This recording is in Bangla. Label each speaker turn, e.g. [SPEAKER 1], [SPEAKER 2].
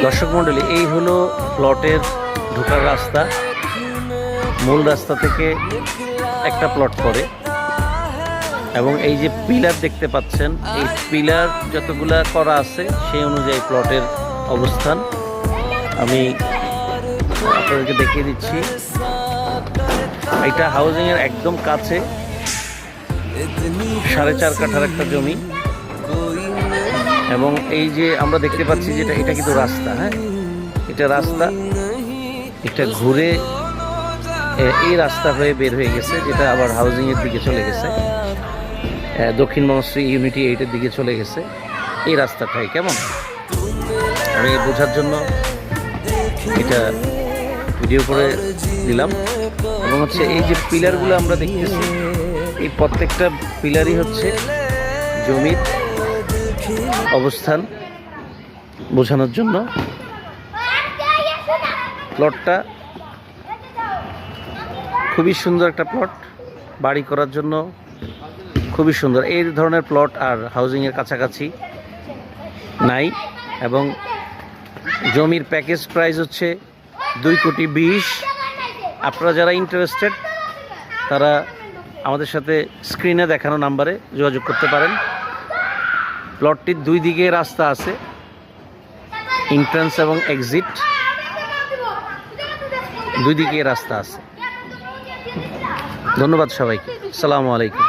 [SPEAKER 1] দর্শক মণ্ডলী, এই হলো প্লটের ঢোকার রাস্তা। মূল রাস্তা থেকে একটা প্লট করে, এবং এই যে পিলার দেখতে পাচ্ছেন, এই পিলার যতগুলা করা আছে সেই অনুযায়ী প্লটের অবস্থান আমি আপনাদেরকে দেখিয়ে দিচ্ছি। এটা হাউজিংয়ের একদম কাছে 4.5 কাঠার একটা জমি, এবং এই যে আমরা দেখতে পাচ্ছি যেটা, এটা কিন্তু রাস্তা। হ্যাঁ, এটা রাস্তা, এটা ঘুরে এই রাস্তা হয়ে বের হয়ে গেছে, যেটা আবার হাউজিংয়ের দিকে চলে গেছে, দক্ষিণ বনশ্রী ইউনিটি 8-এর দিকে চলে গেছে এই রাস্তাটাই। কেমন আমি বোঝার জন্য এটা ভিডিও করে দিলাম। এবং হচ্ছে এই যে পিলারগুলো আমরা দেখতেছি, এই প্রত্যেকটা পিলারই হচ্ছে জমির অবস্থান বোঝানোর জন্য। প্লটটা খুবই সুন্দর একটা প্লট, বাড়ি করার জন্য খুবই সুন্দর। এই ধরনের প্লট আর হাউজিংয়ের কাছাকাছি নাই, এবং জমির প্যাকেজ প্রাইস হচ্ছে 2,20,00,000। আপনারা যারা ইন্টারেস্টেড তারা আমাদের সাথে স্ক্রিনে দেখানো নাম্বারে যোগাযোগ করতে পারেন। প্লটটির 2 দিকে রাস্তা আছে, এন্ট্রান্স এবং এক্সিট 2 দিকে রাস্তা আছে। ধন্যবাদ সবাইকে, আসসালামু আলাইকুম।